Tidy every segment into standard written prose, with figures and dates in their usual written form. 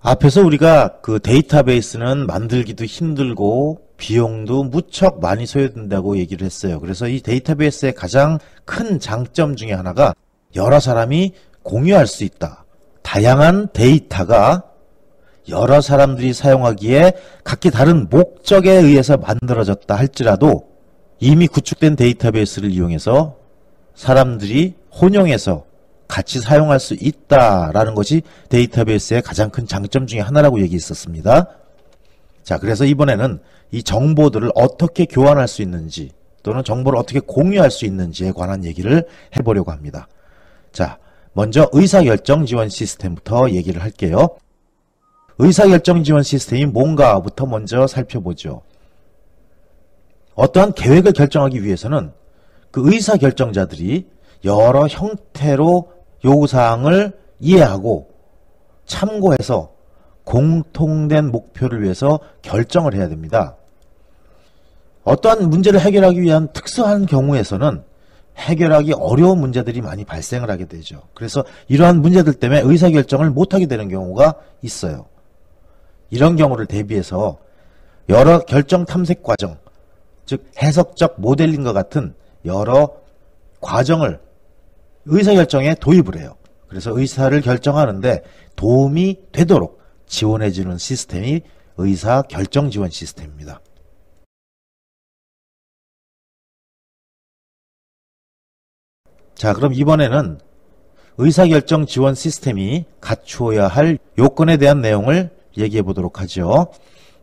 앞에서 우리가 그 데이터베이스는 만들기도 힘들고 비용도 무척 많이 소요된다고 얘기를 했어요. 그래서 이 데이터베이스의 가장 큰 장점 중에 하나가 여러 사람이 공유할 수 있다. 다양한 데이터가 여러 사람들이 사용하기에 각기 다른 목적에 의해서 만들어졌다 할지라도 이미 구축된 데이터베이스를 이용해서 사람들이 혼용해서 같이 사용할 수 있다라는 것이 데이터베이스의 가장 큰 장점 중에 하나라고 얘기했었습니다. 자, 그래서 이번에는 이 정보들을 어떻게 교환할 수 있는지 또는 정보를 어떻게 공유할 수 있는지에 관한 얘기를 해보려고 합니다. 자, 먼저 의사결정 지원 시스템부터 얘기를 할게요. 의사결정 지원 시스템이 뭔가부터 먼저 살펴보죠. 어떠한 계획을 결정하기 위해서는 그 의사결정자들이 여러 형태로 요구사항을 이해하고 참고해서 공통된 목표를 위해서 결정을 해야 됩니다. 어떠한 문제를 해결하기 위한 특수한 경우에서는 해결하기 어려운 문제들이 많이 발생을 하게 되죠. 그래서 이러한 문제들 때문에 의사결정을 못하게 되는 경우가 있어요. 이런 경우를 대비해서 여러 결정 탐색 과정, 즉 해석적 모델링과 같은 여러 과정을 의사결정에 도입을 해요. 그래서 의사를 결정하는데 도움이 되도록 지원해주는 시스템이 의사결정 지원 시스템입니다. 자, 그럼 이번에는 의사결정 지원 시스템이 갖추어야 할 요건에 대한 내용을 얘기해 보도록 하죠.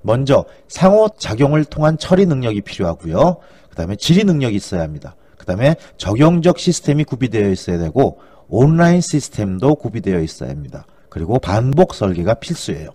먼저 상호작용을 통한 처리 능력이 필요하고요. 그 다음에 질의 능력이 있어야 합니다. 그 다음에 적용적 시스템이 구비되어 있어야 되고 온라인 시스템도 구비되어 있어야 합니다. 그리고 반복 설계가 필수예요.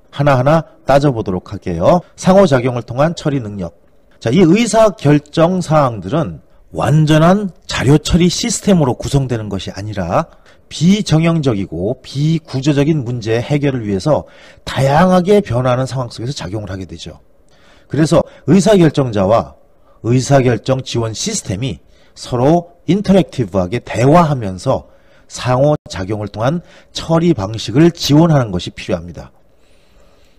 하나하나 따져보도록 할게요. 상호작용을 통한 처리 능력. 자, 이 의사결정 사항들은 완전한 자료 처리 시스템으로 구성되는 것이 아니라 비정형적이고 비구조적인 문제 해결을 위해서 다양하게 변화하는 상황 속에서 작용을 하게 되죠. 그래서 의사결정자와 의사결정 지원 시스템이 서로 인터랙티브하게 대화하면서 상호작용을 통한 처리 방식을 지원하는 것이 필요합니다.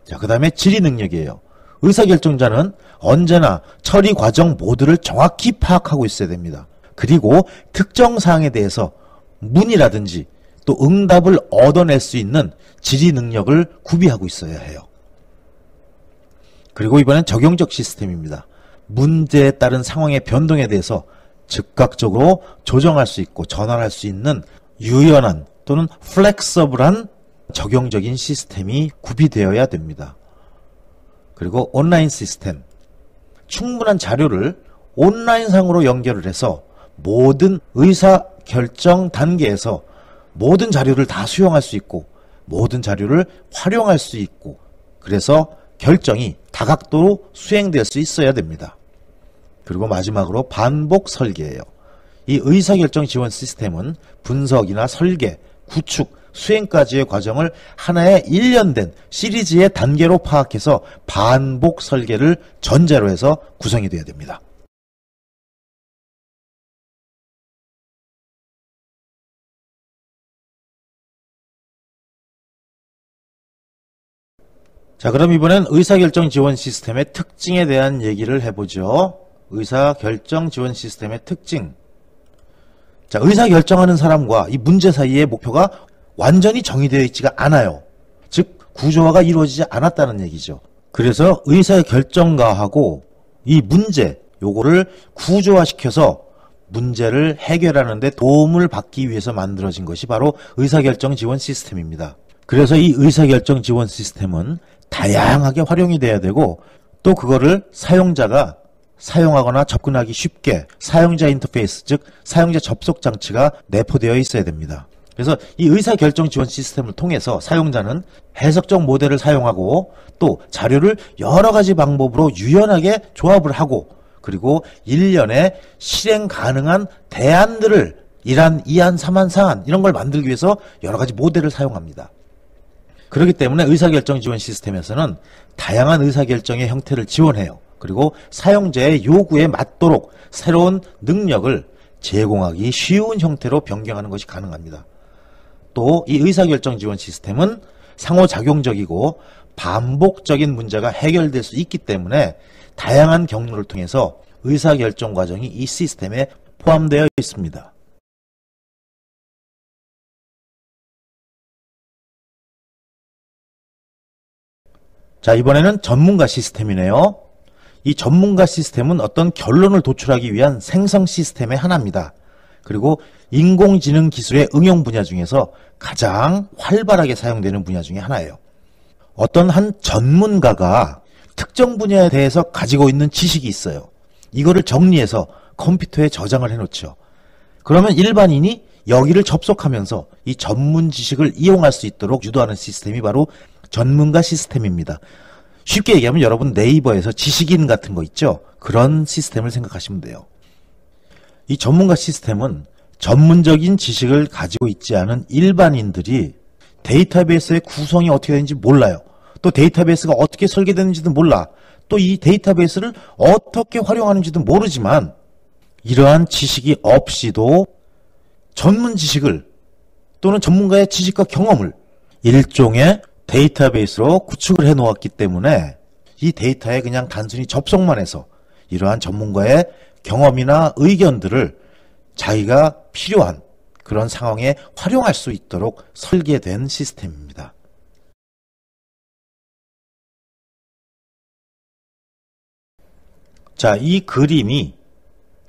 자, 그 다음에 질의 능력이에요. 의사결정자는 언제나 처리 과정 모두를 정확히 파악하고 있어야 됩니다. 그리고 특정 사항에 대해서 문의라든지 또 응답을 얻어낼 수 있는 질의 능력을 구비하고 있어야 해요. 그리고 이번엔 적용적 시스템입니다. 문제에 따른 상황의 변동에 대해서 즉각적으로 조정할 수 있고 전환할 수 있는 유연한 또는 플렉서블한 적용적인 시스템이 구비되어야 됩니다. 그리고 온라인 시스템. 충분한 자료를 온라인상으로 연결을 해서 모든 의사결정 단계에서 모든 자료를 다 수용할 수 있고 모든 자료를 활용할 수 있고 그래서 결정이 다각도로 수행될 수 있어야 됩니다. 그리고 마지막으로 반복 설계예요. 이 의사결정 지원 시스템은 분석이나 설계, 구축, 수행까지의 과정을 하나의 일련된 시리즈의 단계로 파악해서 반복 설계를 전제로 해서 구성이 되어야 됩니다. 자, 그럼 이번엔 의사결정 지원 시스템의 특징에 대한 얘기를 해보죠. 의사결정 지원 시스템의 특징. 자, 의사결정하는 사람과 이 문제 사이의 목표가 완전히 정의되어 있지가 않아요. 즉 구조화가 이루어지지 않았다는 얘기죠. 그래서 의사결정가하고 이 문제 요거를 구조화시켜서 문제를 해결하는 데 도움을 받기 위해서 만들어진 것이 바로 의사결정 지원 시스템입니다. 그래서 이 의사결정 지원 시스템은 다양하게 활용이 돼야 되고 또 그거를 사용자가 사용하거나 접근하기 쉽게 사용자 인터페이스 즉 사용자 접속 장치가 내포되어 있어야 됩니다. 그래서 이 의사결정 지원 시스템을 통해서 사용자는 해석적 모델을 사용하고 또 자료를 여러 가지 방법으로 유연하게 조합을 하고 그리고 일련의 실행 가능한 대안들을 1안, 2안, 3안, 4안 이런 걸 만들기 위해서 여러 가지 모델을 사용합니다. 그렇기 때문에 의사결정 지원 시스템에서는 다양한 의사결정의 형태를 지원해요. 그리고 사용자의 요구에 맞도록 새로운 능력을 제공하기 쉬운 형태로 변경하는 것이 가능합니다. 또 이 의사결정 지원 시스템은 상호작용적이고 반복적인 문제가 해결될 수 있기 때문에 다양한 경로를 통해서 의사결정 과정이 이 시스템에 포함되어 있습니다. 자, 이번에는 전문가 시스템이네요. 이 전문가 시스템은 어떤 결론을 도출하기 위한 생성 시스템의 하나입니다. 그리고 인공지능 기술의 응용 분야 중에서 가장 활발하게 사용되는 분야 중에 하나예요. 어떤 한 전문가가 특정 분야에 대해서 가지고 있는 지식이 있어요. 이거를 정리해서 컴퓨터에 저장을 해놓죠. 그러면 일반인이 여기를 접속하면서 이 전문 지식을 이용할 수 있도록 유도하는 시스템이 바로 전문가 시스템입니다. 쉽게 얘기하면 여러분 네이버에서 지식인 같은 거 있죠? 그런 시스템을 생각하시면 돼요. 이 전문가 시스템은 전문적인 지식을 가지고 있지 않은 일반인들이 데이터베이스의 구성이 어떻게 되는지 몰라요. 또 데이터베이스가 어떻게 설계되는지도 몰라. 또 이 데이터베이스를 어떻게 활용하는지도 모르지만 이러한 지식이 없이도 전문 지식을 또는 전문가의 지식과 경험을 일종의 데이터베이스로 구축을 해 놓았기 때문에 이 데이터에 그냥 단순히 접속만 해서 이러한 전문가의 경험이나 의견들을 자기가 필요한 그런 상황에 활용할 수 있도록 설계된 시스템입니다. 자, 이 그림이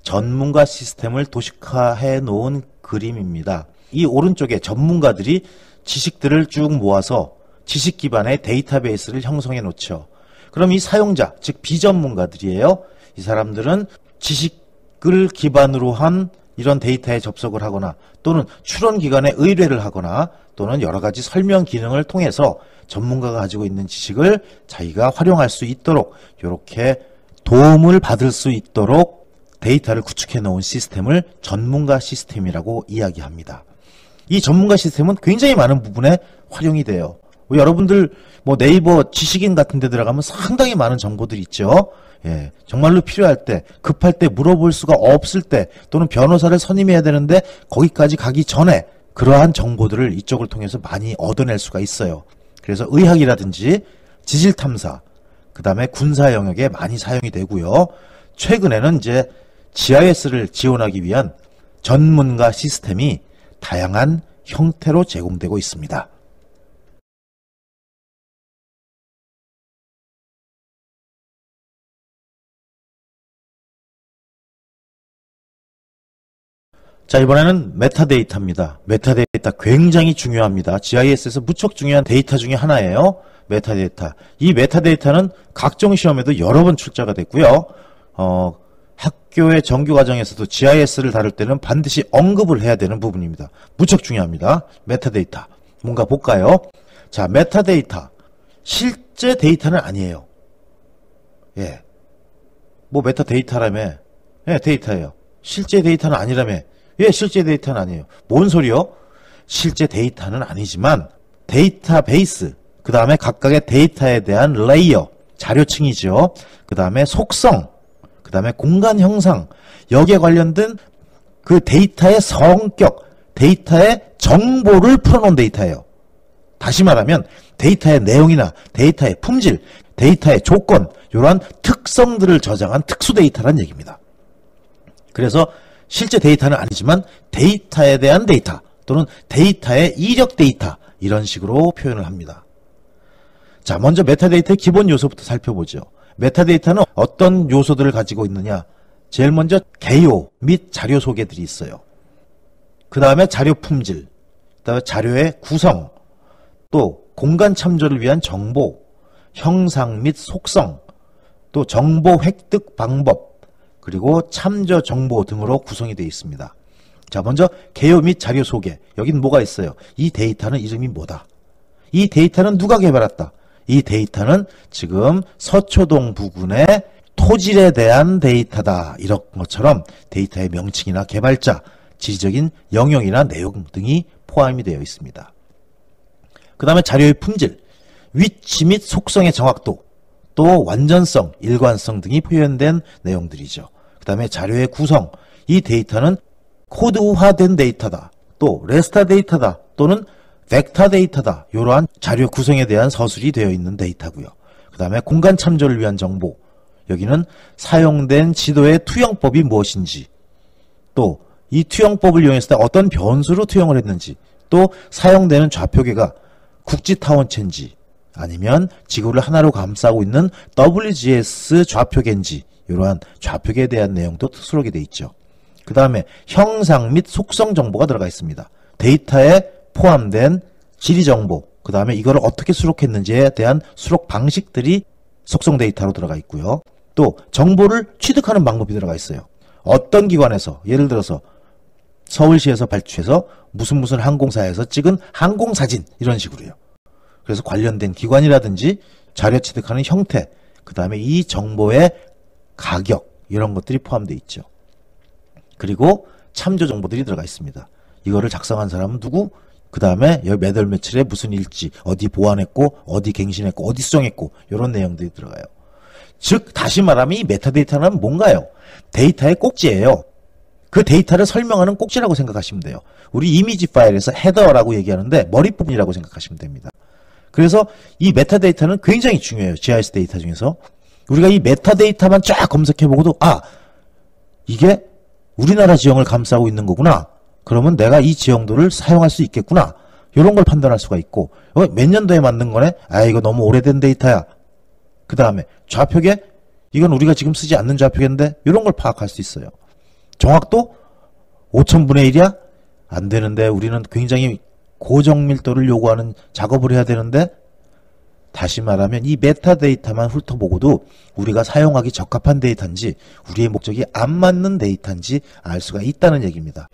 전문가 시스템을 도식화해 놓은 그림입니다. 이 오른쪽에 전문가들이 지식들을 쭉 모아서 지식 기반의 데이터베이스를 형성해 놓죠. 그럼 이 사용자, 즉 비전문가들이에요. 이 사람들은 지식을 기반으로 한 이런 데이터에 접속을 하거나 또는 출원 기관에 의뢰를 하거나 또는 여러 가지 설명 기능을 통해서 전문가가 가지고 있는 지식을 자기가 활용할 수 있도록 이렇게 도움을 받을 수 있도록 데이터를 구축해 놓은 시스템을 전문가 시스템이라고 이야기합니다. 이 전문가 시스템은 굉장히 많은 부분에 활용이 돼요. 여러분들 뭐 네이버 지식인 같은 데 들어가면 상당히 많은 정보들이 있죠. 예, 정말로 필요할 때, 급할 때, 물어볼 수가 없을 때 또는 변호사를 선임해야 되는데 거기까지 가기 전에 그러한 정보들을 이쪽을 통해서 많이 얻어낼 수가 있어요. 그래서 의학이라든지 지질탐사, 그 다음에 군사 영역에 많이 사용이 되고요. 최근에는 이제 GIS를 지원하기 위한 전문가 시스템이 다양한 형태로 제공되고 있습니다. 자, 이번에는 메타데이터입니다. 메타데이터 굉장히 중요합니다. GIS에서 무척 중요한 데이터 중에 하나예요. 메타데이터. 이 메타데이터는 각종 시험에도 여러 번 출제가 됐고요. 학교의 정규과정에서도 GIS를 다룰 때는 반드시 언급을 해야 되는 부분입니다. 무척 중요합니다. 메타데이터. 뭔가 볼까요? 자, 메타데이터. 실제 데이터는 아니에요. 예. 뭐 메타데이터라며. 예, 데이터예요. 실제 데이터는 아니라며. 예, 실제 데이터는 아니에요. 뭔 소리요? 실제 데이터는 아니지만 데이터베이스, 그 다음에 각각의 데이터에 대한 레이어, 자료층이죠. 그 다음에 속성, 그 다음에 공간 형상, 여기에 관련된 그 데이터의 성격, 데이터의 정보를 풀어놓은 데이터예요. 다시 말하면 데이터의 내용이나 데이터의 품질, 데이터의 조건, 이러한 특성들을 저장한 특수 데이터란 얘기입니다. 그래서 실제 데이터는 아니지만 데이터에 대한 데이터 또는 데이터의 이력 데이터 이런 식으로 표현을 합니다. 자, 먼저 메타데이터의 기본 요소부터 살펴보죠. 메타데이터는 어떤 요소들을 가지고 있느냐. 제일 먼저 개요 및 자료 소개들이 있어요. 그 다음에 자료 품질, 그 다음에 자료의 구성, 또 공간 참조를 위한 정보, 형상 및 속성, 또 정보 획득 방법, 그리고 참조 정보 등으로 구성이 되어 있습니다. 자, 먼저 개요 및 자료 소개. 여긴 뭐가 있어요? 이 데이터는 이름이 뭐다? 이 데이터는 누가 개발했다? 이 데이터는 지금 서초동 부근의 토질에 대한 데이터다. 이런 것처럼 데이터의 명칭이나 개발자, 지리적인 영역이나 내용 등이 포함이 되어 있습니다. 그 다음에 자료의 품질, 위치 및 속성의 정확도, 또 완전성, 일관성 등이 표현된 내용들이죠. 그 다음에 자료의 구성, 이 데이터는 코드화된 데이터다, 또 레스타 데이터다, 또는 벡터 데이터다. 이러한 자료 구성에 대한 서술이 되어 있는 데이터고요. 그 다음에 공간 참조를 위한 정보. 여기는 사용된 지도의 투영법이 무엇인지, 또 이 투영법을 이용했을 때 어떤 변수로 투영을 했는지, 또 사용되는 좌표계가 국지타원체인지 아니면 지구를 하나로 감싸고 있는 WGS 좌표계인지, 이러한 좌표계에 대한 내용도 수록이 되어 있죠. 그 다음에 형상 및 속성 정보가 들어가 있습니다. 데이터에 포함된 지리 정보, 그 다음에 이걸 어떻게 수록했는지에 대한 수록 방식들이 속성 데이터로 들어가 있고요. 또 정보를 취득하는 방법이 들어가 있어요. 어떤 기관에서, 예를 들어서 서울시에서 발주해서 무슨 항공사에서 찍은 항공사진, 이런 식으로요. 그래서 관련된 기관이라든지 자료 취득하는 형태, 그 다음에 이 정보의 가격, 이런 것들이 포함되어 있죠. 그리고 참조 정보들이 들어가 있습니다. 이거를 작성한 사람은 누구? 그 다음에 몇 월 며칠에 무슨 일지, 어디 보완했고, 어디 갱신했고, 어디 수정했고, 이런 내용들이 들어가요. 즉 다시 말하면 이 메타데이터는 뭔가요? 데이터의 꼭지예요. 그 데이터를 설명하는 꼭지라고 생각하시면 돼요. 우리 이미지 파일에서 헤더라고 얘기하는데 머릿부분이라고 생각하시면 됩니다. 그래서 이 메타데이터는 굉장히 중요해요. GIS 데이터 중에서. 우리가 이 메타데이터만 쫙 검색해보고도 이게 우리나라 지형을 감싸고 있는 거구나. 그러면 내가 이 지형도를 사용할 수 있겠구나. 이런 걸 판단할 수가 있고, 몇 년도에 만든 거네? 이거 너무 오래된 데이터야. 그 다음에 좌표계? 이건 우리가 지금 쓰지 않는 좌표계인데, 이런 걸 파악할 수 있어요. 정확도 5000분의 1이야? 안 되는데, 우리는 굉장히 고정밀도를 요구하는 작업을 해야 되는데, 다시 말하면 이 메타데이터만 훑어보고도 우리가 사용하기 적합한 데이터인지, 우리의 목적이 안 맞는 데이터인지 알 수가 있다는 얘기입니다.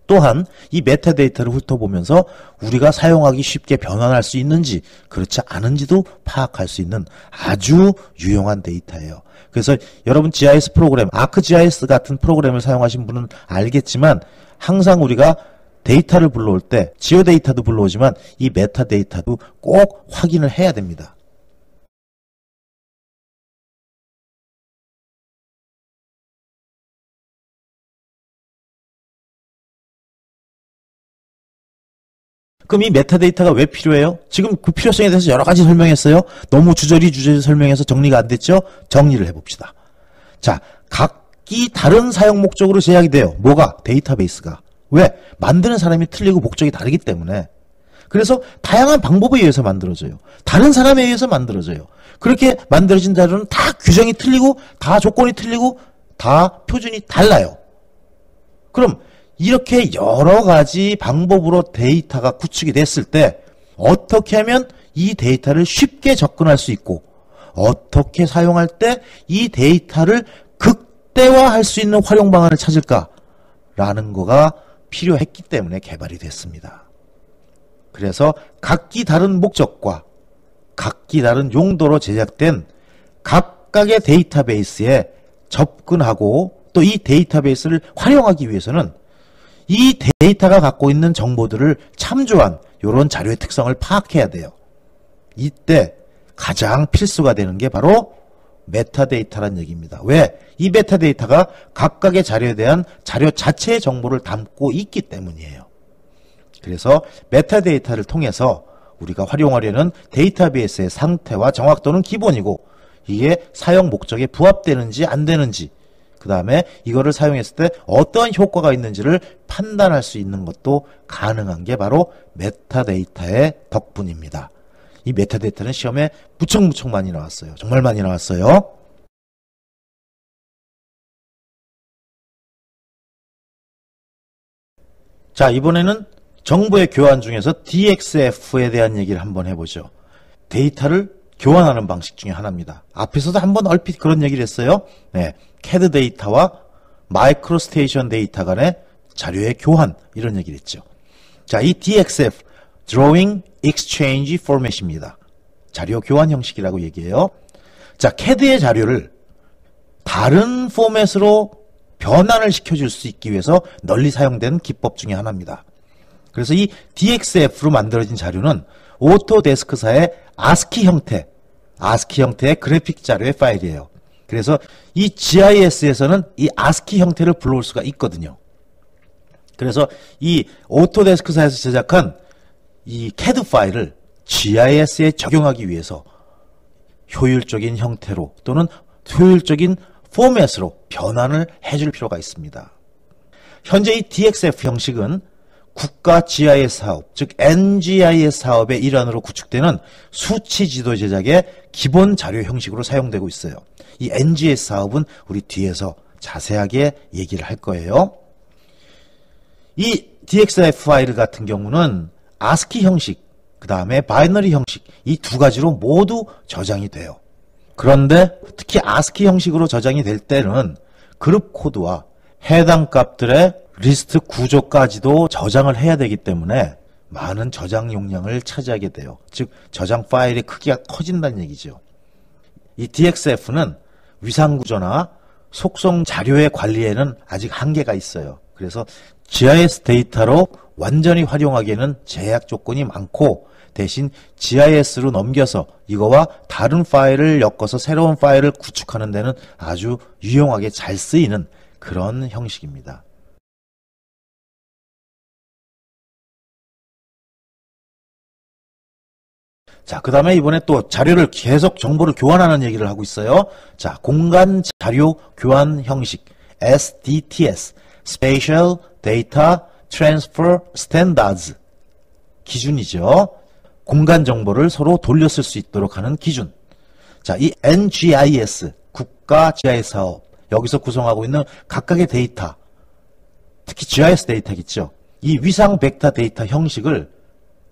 또한 이 메타데이터를 훑어보면서 우리가 사용하기 쉽게 변환할 수 있는지 그렇지 않은지도 파악할 수 있는 아주 유용한 데이터예요. 그래서 여러분 GIS 프로그램, ArcGIS 같은 프로그램을 사용하신 분은 알겠지만 항상 우리가 데이터를 불러올 때 지오데이터도 불러오지만 이 메타데이터도 꼭 확인을 해야 됩니다. 그럼 이 메타데이터가 왜 필요해요? 지금 그 필요성에 대해서 여러 가지 설명했어요. 너무 주저리 설명해서 정리가 안 됐죠? 정리를 해봅시다. 자, 각기 다른 사용 목적으로 제약이 돼요. 뭐가? 데이터베이스가. 왜? 만드는 사람이 틀리고 목적이 다르기 때문에. 그래서 다양한 방법에 의해서 만들어져요. 다른 사람에 의해서 만들어져요. 그렇게 만들어진 자료는 다 규정이 틀리고 다 조건이 틀리고 다 표준이 달라요. 그럼 이렇게 여러 가지 방법으로 데이터가 구축이 됐을 때 어떻게 하면 이 데이터를 쉽게 접근할 수 있고 어떻게 사용할 때 이 데이터를 극대화할 수 있는 활용 방안을 찾을까라는 거가 필요했기 때문에 개발이 됐습니다. 그래서 각기 다른 목적과 각기 다른 용도로 제작된 각각의 데이터베이스에 접근하고 또 이 데이터베이스를 활용하기 위해서는 이 데이터가 갖고 있는 정보들을 참조한 이런 자료의 특성을 파악해야 돼요. 이때 가장 필수가 되는 게 바로 메타데이터란 얘기입니다. 왜? 이 메타데이터가 각각의 자료에 대한 자료 자체의 정보를 담고 있기 때문이에요. 그래서 메타데이터를 통해서 우리가 활용하려는 데이터베이스의 상태와 정확도는 기본이고 이게 사용 목적에 부합되는지 안 되는지 그 다음에 이거를 사용했을 때 어떠한 효과가 있는지를 판단할 수 있는 것도 가능한 게 바로 메타데이터의 덕분입니다. 이 메타데이터는 시험에 무척 많이 나왔어요. 정말 많이 나왔어요. 자, 이번에는 정보의 교환 중에서 DXF에 대한 얘기를 한번 해보죠. 데이터를 교환하는 방식 중에 하나입니다. 앞에서도 한번 얼핏 그런 얘기를 했어요. 네, CAD 데이터와 마이크로스테이션 데이터 간의 자료의 교환, 이런 얘기를 했죠. 자, 이 DXF, Drawing Exchange Format입니다. 자료 교환 형식이라고 얘기해요. 자, CAD의 자료를 다른 포맷으로 변환을 시켜줄 수 있기 위해서 널리 사용되는 기법 중에 하나입니다. 그래서 이 DXF로 만들어진 자료는 오토데스크사의 ASCII 형태의 그래픽 자료의 파일이에요. 그래서 이 GIS에서는 이 ASCII 형태를 불러올 수가 있거든요. 그래서 이 오토데스크사에서 제작한 이 CAD 파일을 GIS에 적용하기 위해서 효율적인 형태로 또는 효율적인 포맷으로 변환을 해줄 필요가 있습니다. 현재 이 DXF 형식은 국가 GIS 사업, 즉 NGIS 사업의 일환으로 구축되는 수치 지도 제작의 기본 자료 형식으로 사용되고 있어요. 이 NGIS 사업은 우리 뒤에서 자세하게 얘기를 할 거예요. 이 DXF 파일 같은 경우는 ASCII 형식, 그 다음에 바이너리 형식, 이 두 가지로 모두 저장이 돼요. 그런데 특히 ASCII 형식으로 저장이 될 때는 그룹 코드와 해당 값들의 리스트 구조까지도 저장을 해야 되기 때문에 많은 저장 용량을 차지하게 돼요. 즉 저장 파일의 크기가 커진다는 얘기죠. 이 DXF는 위상 구조나 속성 자료의 관리에는 아직 한계가 있어요. 그래서 GIS 데이터로 완전히 활용하기에는 제약 조건이 많고, 대신 GIS로 넘겨서 이거와 다른 파일을 엮어서 새로운 파일을 구축하는 데는 아주 유용하게 잘 쓰이는 그런 형식입니다. 자, 그 다음에 이번에 또 자료를 계속 정보를 교환하는 얘기를 하고 있어요. 자, 공간 자료 교환 형식 SDTS, Spatial Data Transfer Standards 기준이죠. 공간 정보를 서로 돌렸을 수 있도록 하는 기준. 자, 이 NGIS, 국가 GIS 사업, 여기서 구성하고 있는 각각의 데이터, 특히 GIS 데이터겠죠. 이 위상 벡터 데이터 형식을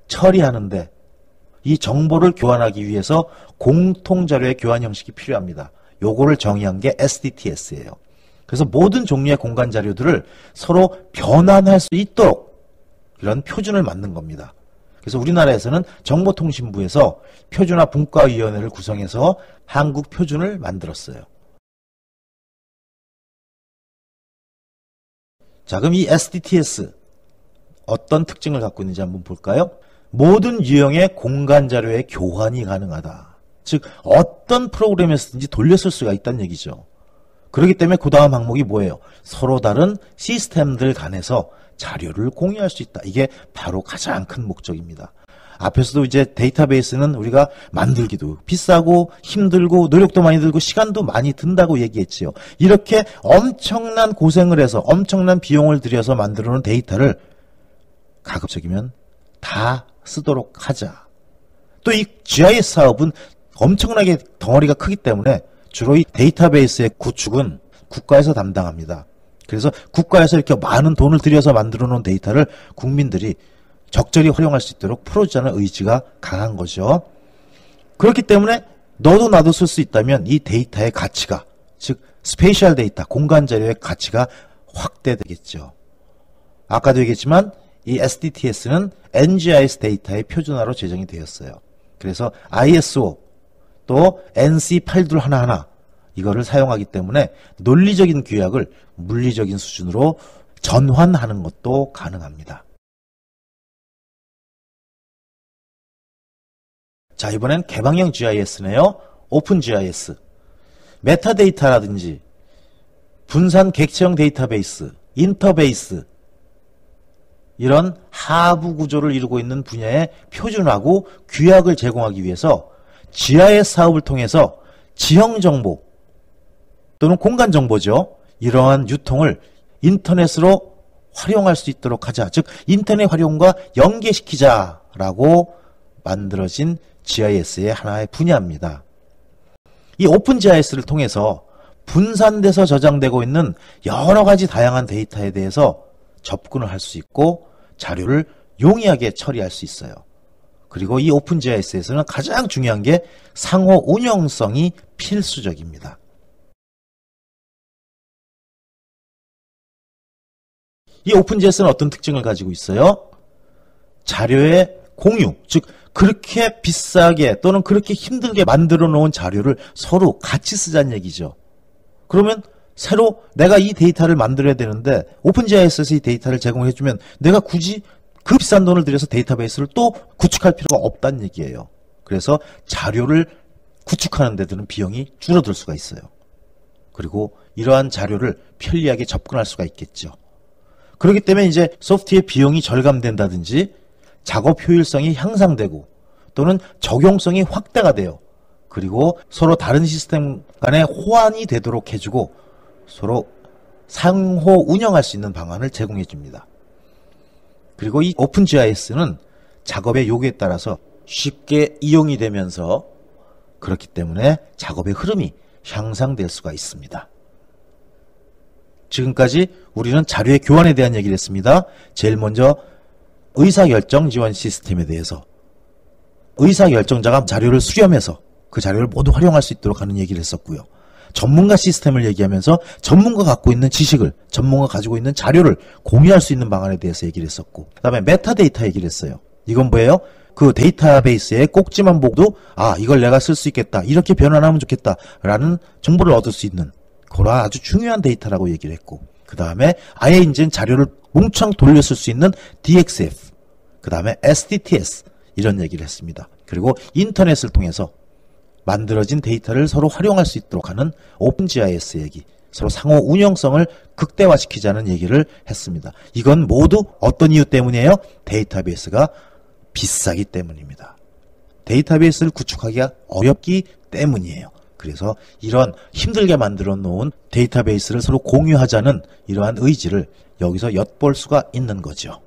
처리하는데 이 정보를 교환하기 위해서 공통자료의 교환 형식이 필요합니다. 요거를 정의한 게 SDTS예요. 그래서 모든 종류의 공간 자료들을 서로 변환할 수 있도록 이런 표준을 만든 겁니다. 그래서 우리나라에서는 정보통신부에서 표준화 분과위원회를 구성해서 한국 표준을 만들었어요. 자, 그럼 이 SDTS 어떤 특징을 갖고 있는지 한번 볼까요? 모든 유형의 공간 자료의 교환이 가능하다. 즉 어떤 프로그램에서든지 돌렸을 수가 있다는 얘기죠. 그렇기 때문에 그 다음 항목이 뭐예요? 서로 다른 시스템들 간에서 자료를 공유할 수 있다. 이게 바로 가장 큰 목적입니다. 앞에서도 이제 데이터베이스는 우리가 만들기도 비싸고 힘들고 노력도 많이 들고 시간도 많이 든다고 얘기했지요. 이렇게 엄청난 고생을 해서 엄청난 비용을 들여서 만들어 놓은 데이터를 가급적이면 다 쓰도록 하자. 또 이 GIS 사업은 엄청나게 덩어리가 크기 때문에 주로 이 데이터베이스의 구축은 국가에서 담당합니다. 그래서 국가에서 이렇게 많은 돈을 들여서 만들어 놓은 데이터를 국민들이 적절히 활용할 수 있도록 풀어주자는 의지가 강한 거죠. 그렇기 때문에 너도 나도 쓸 수 있다면 이 데이터의 가치가, 즉 스페이셜 데이터, 공간 자료의 가치가 확대되겠죠. 아까도 얘기했지만 이 SDTS는 NGIS 데이터의 표준화로 제정이 되었어요. 그래서 ISO 또 NC8211 이거를 사용하기 때문에 논리적인 규약을 물리적인 수준으로 전환하는 것도 가능합니다. 자, 이번엔 개방형 GIS네요. 오픈 GIS. 메타데이터라든지 분산 객체형 데이터베이스, 인터베이스 이런 하부 구조를 이루고 있는 분야의 표준화고 규약을 제공하기 위해서 GIS 사업을 통해서 지형 정보 또는 공간 정보죠. 이러한 유통을 인터넷으로 활용할 수 있도록 하자. 즉 인터넷 활용과 연계시키자라고 만들어진 GIS의 하나의 분야입니다. 이 오픈 GIS를 통해서 분산돼서 저장되고 있는 여러 가지 다양한 데이터에 대해서 접근을 할 수 있고 자료를 용이하게 처리할 수 있어요. 그리고 이 오픈 GIS에서는 가장 중요한 게 상호 운영성이 필수적입니다. 이 오픈 GIS는 어떤 특징을 가지고 있어요? 자료의 공유, 즉 그렇게 비싸게 또는 그렇게 힘들게 만들어 놓은 자료를 서로 같이 쓰자는 얘기죠. 그러면 새로 내가 이 데이터를 만들어야 되는데 오픈GIS에서 이 데이터를 제공해주면 내가 굳이 그 비싼 돈을 들여서 데이터베이스를 또 구축할 필요가 없다는 얘기예요. 그래서 자료를 구축하는 데 드는 비용이 줄어들 수가 있어요. 그리고 이러한 자료를 편리하게 접근할 수가 있겠죠. 그렇기 때문에 이제 소프트웨어 비용이 절감된다든지 작업 효율성이 향상되고 또는 적용성이 확대가 돼요. 그리고 서로 다른 시스템 간에 호환이 되도록 해주고 서로 상호 운영할 수 있는 방안을 제공해 줍니다. 그리고 이 오픈GIS는 작업의 요구에 따라서 쉽게 이용이 되면서 그렇기 때문에 작업의 흐름이 향상될 수가 있습니다. 지금까지 우리는 자료의 교환에 대한 얘기를 했습니다. 제일 먼저 의사결정 지원 시스템에 대해서 의사결정자가 자료를 수렴해서 그 자료를 모두 활용할 수 있도록 하는 얘기를 했었고요. 전문가 시스템을 얘기하면서 전문가 갖고 있는 지식을, 전문가 가지고 있는 자료를 공유할 수 있는 방안에 대해서 얘기를 했었고, 그 다음에 메타데이터 얘기를 했어요. 이건 뭐예요? 그 데이터베이스에 꼭지만 보고도 이걸 내가 쓸 수 있겠다, 이렇게 변환하면 좋겠다 라는 정보를 얻을 수 있는 그런 아주 중요한 데이터라고 얘기를 했고, 그 다음에 아예 이제 자료를 뭉창 돌렸을 수 있는 DXF, 그 다음에 SDTS 이런 얘기를 했습니다. 그리고 인터넷을 통해서 만들어진 데이터를 서로 활용할 수 있도록 하는 오픈GIS 얘기, 서로 상호 운영성을 극대화시키자는 얘기를 했습니다. 이건 모두 어떤 이유 때문이에요? 데이터베이스가 비싸기 때문입니다. 데이터베이스를 구축하기가 어렵기 때문이에요. 그래서 이런 힘들게 만들어 놓은 데이터베이스를 서로 공유하자는 이러한 의지를 여기서 엿볼 수가 있는 거죠.